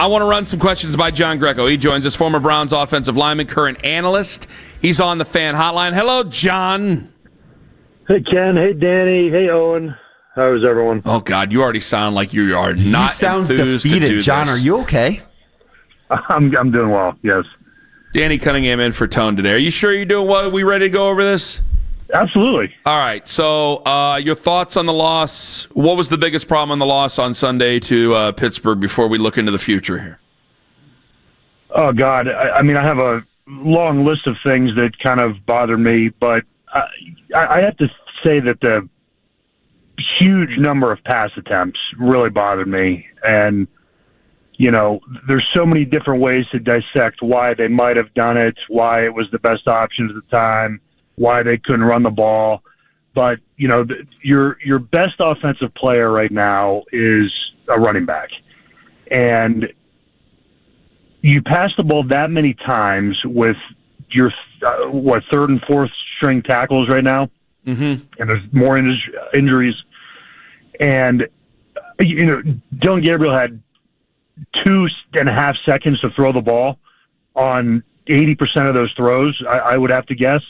I want to run some questions by John Greco. He joins us, former Browns offensive lineman, current analyst. He's on the Fan Hotline. Hello, John. Hey, Ken. Hey, Danny. Hey, Owen. How's everyone? Oh, God, you already sound like you are not sounds enthused defeated. to do John, this. are you okay? I'm doing well, yes. Danny Cunningham in for Tone today. Are you sure you're doing well? Are we ready to go over this? Absolutely. All right, so your thoughts on the loss. What was the biggest problem on the loss on Sunday to Pittsburgh before we look into the future here? Oh, God. I mean, I have a long list of things that kind of bother me, but I have to say that the huge number of pass attempts really bothered me. And, you know, there's so many different ways to dissect why they might have done it, why it was the best option at the time, why they couldn't run the ball. But, you know, your best offensive player right now is a running back. And you pass the ball that many times with your, third and fourth string tackles right now? Mm-hmm. And there's more injuries. And, you know, Dylan Gabriel had 2.5 seconds to throw the ball on 80% of those throws, I would have to guess.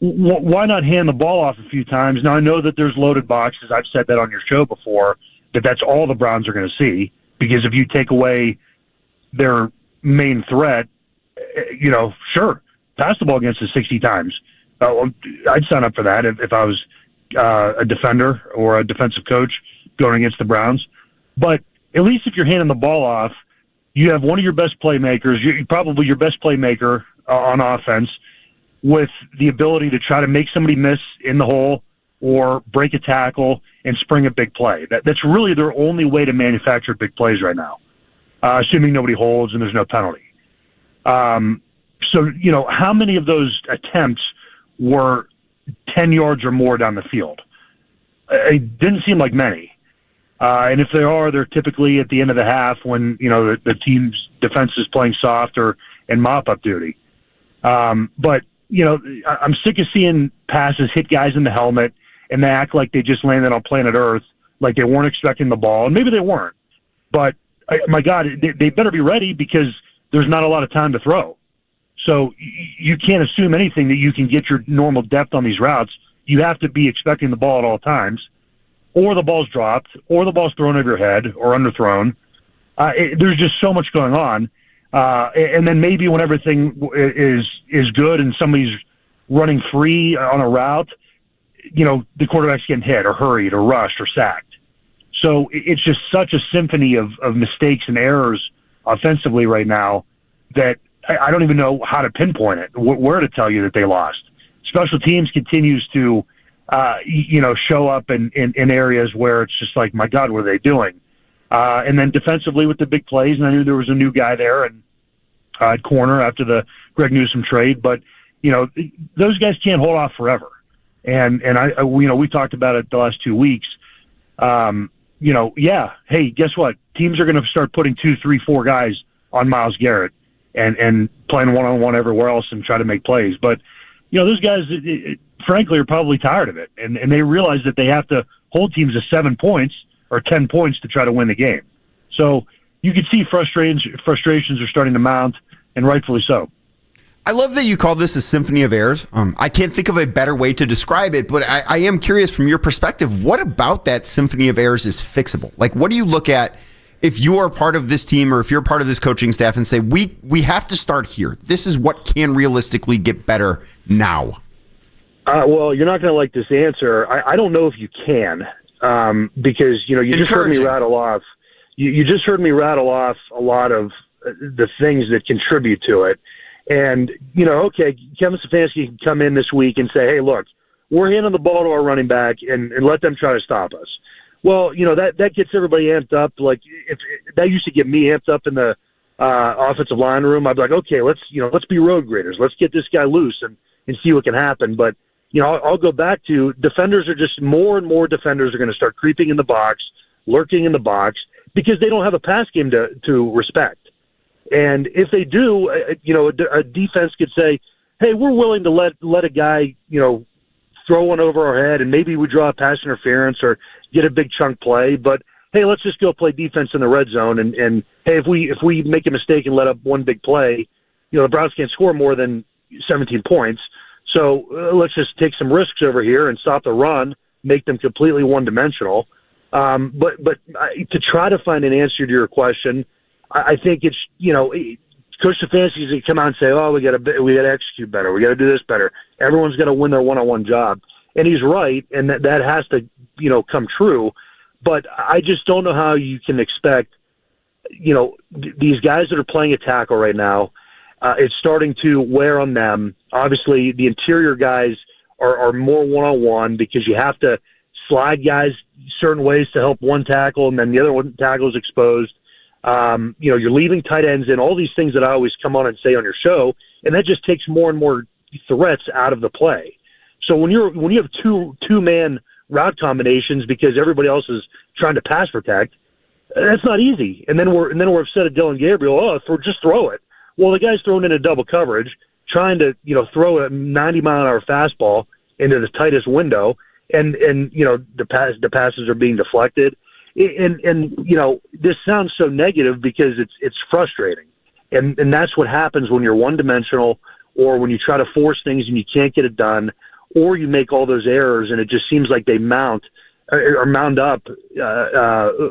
Why not hand the ball off a few times? Now, I know that there's loaded boxes. I've said that on your show before, that's all the Browns are going to see. Because if you take away their main threat, you know, sure, pass the ball against us 60 times. I'd sign up for that if I was a defender or a defensive coach going against the Browns. But at least if you're handing the ball off, you have one of your best playmakers, probably your best playmaker on offense, with the ability to try to make somebody miss in the hole or break a tackle and spring a big play. That's really their only way to manufacture big plays right now, assuming nobody holds and there's no penalty. So, you know, how many of those attempts were 10 yards or more down the field? It didn't seem like many. And if there are, they're typically at the end of the half when, you know, the team's defense is playing soft or in mop-up duty. But, you know, I'm sick of seeing passes hit guys in the helmet and they act like they just landed on planet Earth, like they weren't expecting the ball. And maybe they weren't. But, my God, they better be ready because there's not a lot of time to throw. So you can't assume anything that you can get your normal depth on these routes. You have to be expecting the ball at all times, or the ball's dropped, or the ball's thrown over your head or underthrown. There's just so much going on. And then maybe when everything is good and somebody's running free on a route, you know, the quarterback's getting hit or hurried or rushed or sacked. So it's just such a symphony of mistakes and errors offensively right now that I don't even know how to pinpoint it, where to tell you that they lost. Special teams continues to, you know, show up in areas where it's just like, my God, what are they doing? And then defensively with the big plays, and I knew there was a new guy there and at corner after the Greg Newsome trade, but, you know, those guys can't hold off forever. And you know, we talked about it the last 2 weeks. You know, yeah, hey, guess what? Teams are going to start putting 2, 3, 4 guys on Myles Garrett and playing one-on-one everywhere else and try to make plays. But, you know, those guys, frankly, are probably tired of it. And they realize that they have to hold teams to 7 points or 10 points to try to win the game. So you can see frustrations are starting to mount, and rightfully so. I love that you call this a symphony of errors. I can't think of a better way to describe it, but I am curious from your perspective, what about that symphony of errors is fixable? Like, what do you look at if you are part of this team or if you're part of this coaching staff and say, we have to start here? This is what can realistically get better now. Well, you're not going to like this answer. I don't know if you can, because, you know, you just heard me rattle off. You just heard me rattle off a lot of the things that contribute to it. And, you know, okay, Kevin Stefanski can come in this week and say, hey, look, we're handing the ball to our running back and let them try to stop us. Well, you know, that gets everybody amped up. Like, if that used to get me amped up in the offensive line room. I'd be like, okay, let's be road graders. Let's get this guy loose and see what can happen. But, you know, I'll go back to defenders are just more and more defenders are going to start creeping in the box, lurking in the box, because they don't have a pass game to respect. And if they do, you know, a defense could say, hey, we're willing to let a guy, you know, throw one over our head and maybe we draw a pass interference or get a big chunk play. But, hey, let's just go play defense in the red zone, and hey, if we make a mistake and let up one big play, the Browns can't score more than 17 points. So let's just take some risks over here and stop the run, make them completely one-dimensional. But to try to find an answer to your question, I think it's, Coach Stefanski's going to come out and say, oh, we got to execute better. We got to do this better. Everyone's got to win their one-on-one job. And he's right, and that has to, come true. But I just don't know how you can expect, these guys that are playing a tackle right now, it's starting to wear on them. Obviously, the interior guys are more one-on-one because you have to slide guys certain ways to help one tackle, and then the other one tackle is exposed. You're leaving tight ends in, all these things that I always come on and say on your show, and that just takes more and more threats out of the play. So when you have two-man route combinations because everybody else is trying to pass protect, that's not easy. And then we're upset at Dylan Gabriel. Just throw it. Well, the guy's thrown into double coverage, trying to throw a 90-mile-an-hour fastball into the tightest window, and the passes are being deflected. And this sounds so negative because it's frustrating, and that's what happens when you're one-dimensional, or when you try to force things and you can't get it done, or you make all those errors and it just seems like they mound up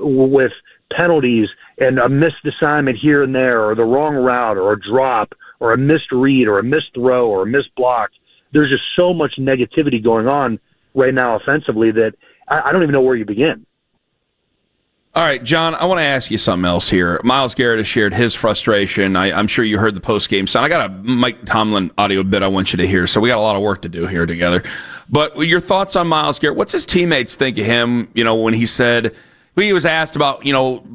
with penalties and a missed assignment here and there, or the wrong route, or a drop, or a missed read, or a missed throw, or a missed block. There's just so much negativity going on right now offensively that I don't even know where you begin. All right, John, I want to ask you something else here. Myles Garrett has shared his frustration. I'm sure you heard the post-game sound. I got a Mike Tomlin audio bit I want you to hear, so we got a lot of work to do here together. But your thoughts on Myles Garrett? What's his teammates think of him, when he said – he was asked about,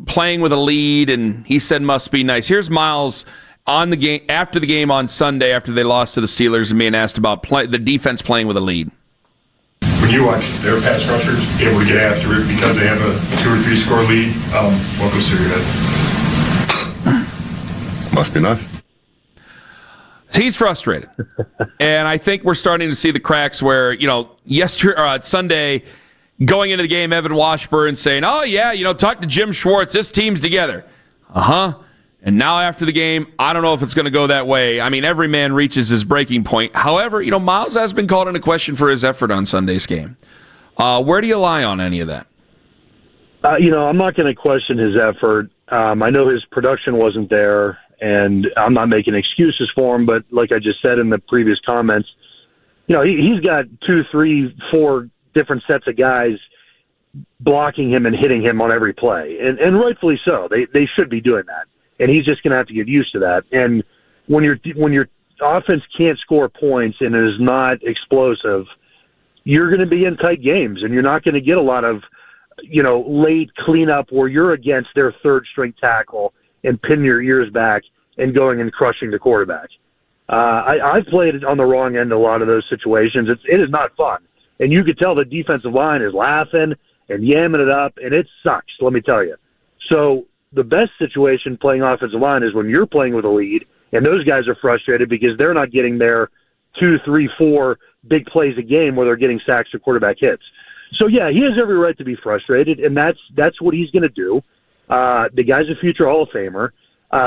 playing with a lead, and he said must be nice. Here's Myles on the game after the game on Sunday after they lost to the Steelers and being asked about the defense playing with a lead. When you watch their pass rushers able to get after it because they have a 2 or 3 score lead, what goes through your head? Must be nice. He's frustrated. And I think we're starting to see the cracks where, Sunday, going into the game, Evan Washburn saying, oh, yeah, talk to Jim Schwartz. This team's together. And now after the game, I don't know if it's going to go that way. I mean, every man reaches his breaking point. However, Myles has been called into question for his effort on Sunday's game. Where do you lie on any of that? I'm not going to question his effort. I know his production wasn't there, and I'm not making excuses for him, but like I just said in the previous comments, he's got 2, 3, 4 different sets of guys blocking him and hitting him on every play, and rightfully so. They should be doing that, and he's just going to have to get used to that. And when your offense can't score points and is not explosive, you're going to be in tight games, and you're not going to get a lot of late cleanup where you're against their third string tackle and pin your ears back and going and crushing the quarterback. I've played on the wrong end of a lot of those situations. It is not fun. And you could tell the defensive line is laughing and yamming it up, and it sucks, let me tell you. So the best situation playing offensive line is when you're playing with a lead, and those guys are frustrated because they're not getting their 2, 3, 4 big plays a game where they're getting sacks or quarterback hits. So, yeah, he has every right to be frustrated, and that's what he's going to do. The guy's a future Hall of Famer.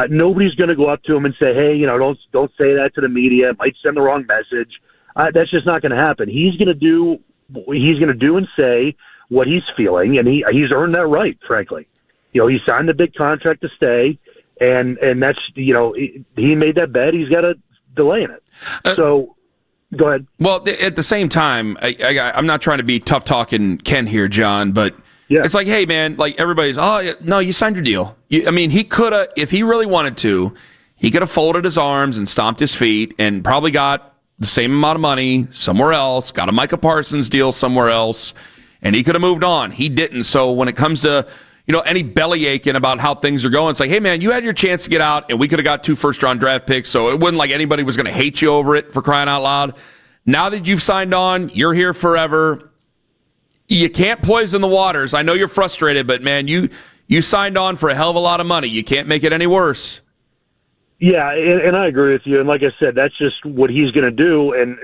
Nobody's going to go up to him and say, hey, don't say that to the media. It might send the wrong message. That's just not going to happen. He's going to do and say what he's feeling, and he's earned that right, frankly. He signed the big contract to stay, and that's, he made that bet. He's got to delay in it. So go ahead. Well, at the same time, I'm not trying to be tough talking Ken here, John, but yeah. It's like, hey, man, like everybody's, oh, no, you signed your deal. He could have, if he really wanted to, he could have folded his arms and stomped his feet and probably got the same amount of money somewhere else, got a Micah Parsons deal somewhere else, and he could have moved on. He didn't. So when it comes to, any belly aching about how things are going, it's like, hey, man, you had your chance to get out, and we could have got 2 first-round draft picks, so it wasn't like anybody was going to hate you over it, for crying out loud. Now that you've signed on, you're here forever. You can't poison the waters. I know you're frustrated, but, man, you signed on for a hell of a lot of money. You can't make it any worse. Yeah, and I agree with you. And like I said, that's just what he's going to do. And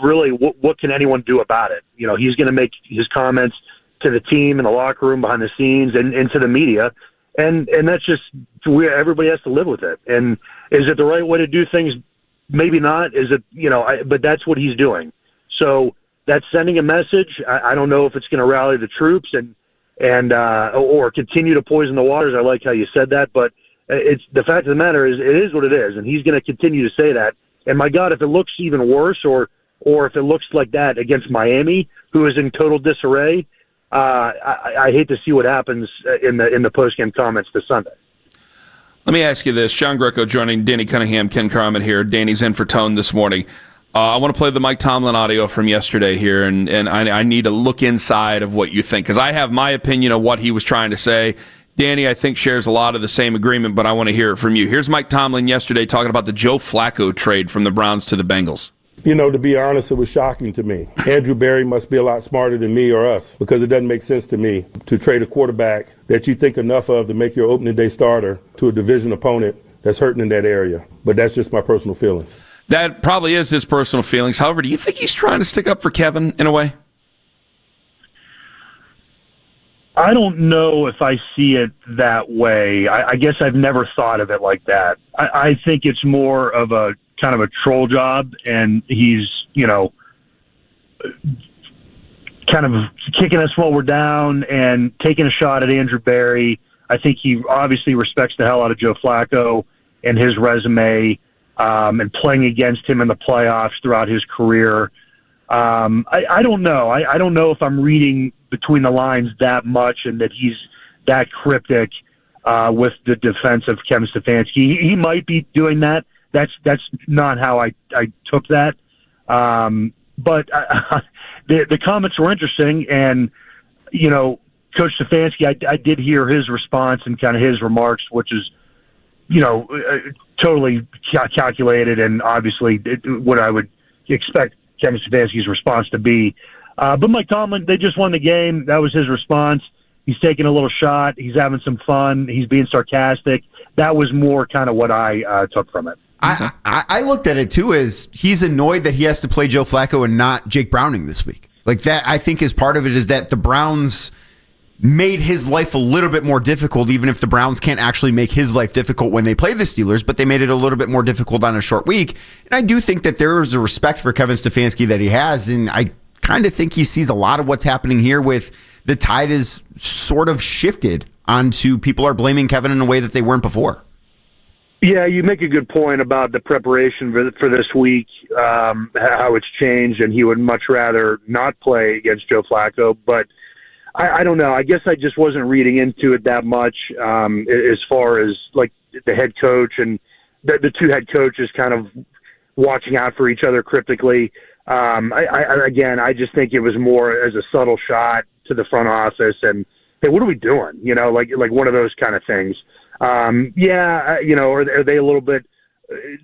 really, what can anyone do about it? He's going to make his comments to the team in the locker room, behind the scenes, and to the media. And that's just everybody has to live with it. And is it the right way to do things? Maybe not. Is it, but that's what he's doing. So that's sending a message. I don't know if it's going to rally the troops and or continue to poison the waters. I like how you said that, but it's the fact of the matter is it is what it is, and he's going to continue to say that. And my God, if it looks even worse, or if it looks like that against Miami, who is in total disarray, I hate to see what happens in the postgame comments this Sunday. Let me ask you this. John Greco joining Danny Cunningham, Ken Carmen here. Danny's in for Tone this morning. I want to play the Mike Tomlin audio from yesterday here, and I need to look inside of what you think, because I have my opinion of what he was trying to say. Danny, I think, shares a lot of the same agreement, but I want to hear it from you. Here's Mike Tomlin yesterday talking about the Joe Flacco trade from the Browns to the Bengals. To be honest, it was shocking to me. Andrew Berry must be a lot smarter than me or us, because it doesn't make sense to me to trade a quarterback that you think enough of to make your opening day starter to a division opponent that's hurting in that area. But that's just my personal feelings. That probably is his personal feelings. However, do you think he's trying to stick up for Kevin in a way? I don't know if I see it that way. I guess I've never thought of it like that. I think it's more of a kind of a troll job, and he's, kind of kicking us while we're down and taking a shot at Andrew Berry. I think he obviously respects the hell out of Joe Flacco and his resume, and playing against him in the playoffs throughout his career. I don't know. I don't know if I'm reading between the lines that much, and that he's that cryptic with the defense of Kevin Stefanski. He might be doing that. That's not how I took that. But the comments were interesting, and Coach Stefanski, I did hear his response and kind of his remarks, which is totally calculated, and obviously what I would expect Kevin Stefanski's response to be. But Mike Tomlin, they just won the game. That was his response. He's taking a little shot. He's having some fun. He's being sarcastic. That was more kind of what I took from it. I looked at it too as he's annoyed that he has to play Joe Flacco and not Jake Browning this week. Like that, I think is part of it, is that the Browns made his life a little bit more difficult, even if the Browns can't actually make his life difficult when they play the Steelers, but they made it a little bit more difficult on a short week. And I do think that there is a respect for Kevin Stefanski that he has, and I kind of think he sees a lot of what's happening here with the tide is sort of shifted onto people are blaming Kevin in a way that they weren't before. Yeah, you make a good point about the preparation for this week, how it's changed, and he would much rather not play against Joe Flacco. But I don't know. I guess I just wasn't reading into it that much as far as like the head coach and the two head coaches kind of watching out for each other cryptically. I just think it was more as a subtle shot to the front office and, hey, what are we doing? Like one of those kind of things. Are they a little bit,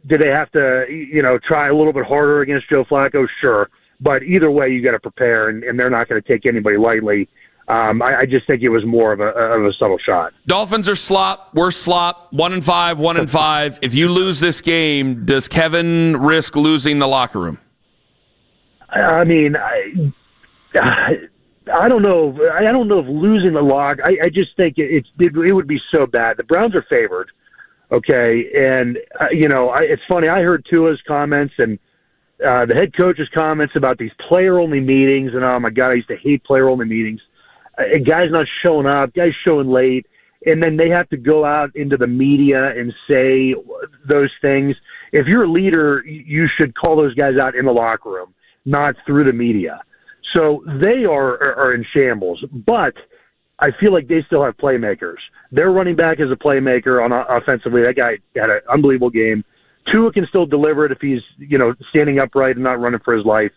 do they have to, try a little bit harder against Joe Flacco? Sure. But either way, you got to prepare, and they're not going to take anybody lightly. I just think it was more of a subtle shot. Dolphins are slop. We're slop. 1-5, 1-5. If you lose this game, does Kevin risk losing the locker room? I mean, I don't know. I don't know if losing the lock. I just think it would be so bad. The Browns are favored, okay, and it's funny. I heard Tua's comments and the head coach's comments about these player-only meetings, and oh my God, I used to hate player-only meetings. Guys not showing up, guys showing late, and then they have to go out into the media and say those things. If you're a leader, you should call those guys out in the locker room, not through the media. So they are in shambles, but I feel like they still have playmakers. Their running back is a playmaker on offensively. That guy had an unbelievable game. Tua can still deliver it if he's standing upright and not running for his life.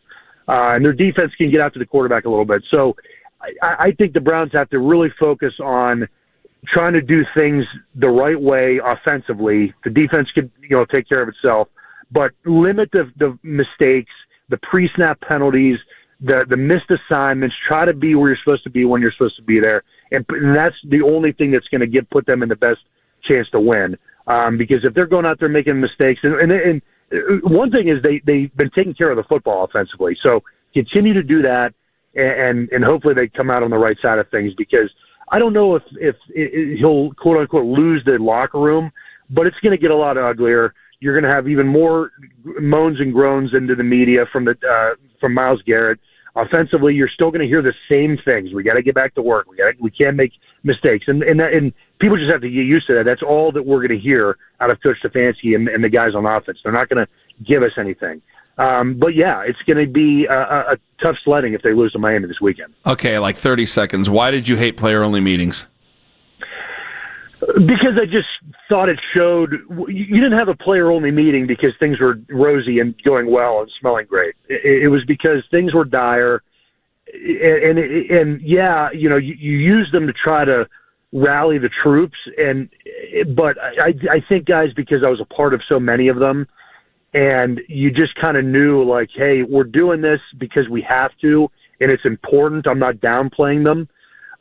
And their defense can get after the quarterback a little bit. So I think the Browns have to really focus on trying to do things the right way offensively. The defense could take care of itself, but limit the mistakes, the pre-snap penalties, the missed assignments. Try to be where you're supposed to be when you're supposed to be there, and that's the only thing that's going to put them in the best chance to win. Because if they're going out there making mistakes, and one thing is they've been taking care of the football offensively, so continue to do that. and hopefully they come out on the right side of things, because I don't know if he'll quote unquote lose the locker room, but it's going to get a lot uglier. You're going to have even more moans and groans into the media from Myles Garrett. Offensively, you're still going to hear the same things. We got to get back to work. We can't make mistakes, and people just have to get used to that. That's all that we're going to hear out of Coach Stefanski and the guys on offense. They're not going to give us anything. But yeah, it's going to be a tough sledding if they lose to Miami this weekend. Okay, like 30 seconds. Why did you hate player-only meetings? Because I just thought it showed you didn't have a player-only meeting because things were rosy and going well and smelling great. It was because things were dire, and yeah, you use them to try to rally the troops. But I think, guys, because I was a part of so many of them, and you just kind of knew, like, hey, we're doing this because we have to, and it's important. I'm not downplaying them.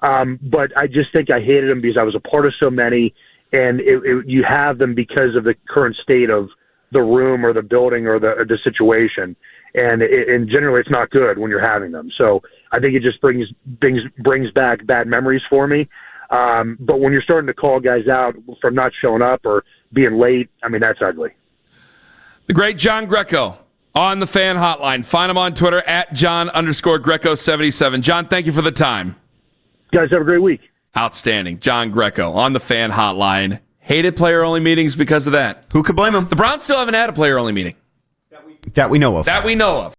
But I just think I hated them because I was a part of so many, and you have them because of the current state of the room or the building or the situation, and generally it's not good when you're having them. So I think it just brings back bad memories for me. But when you're starting to call guys out for not showing up or being late, I mean, that's ugly. The great John Greco on the Fan Hotline. Find him on Twitter at John_Greco77. John, thank you for the time. Guys, have a great week. Outstanding. John Greco on the Fan Hotline. Hated player-only meetings because of that. Who could blame him? The Browns still haven't had a player-only meeting. That we know of. That we know of.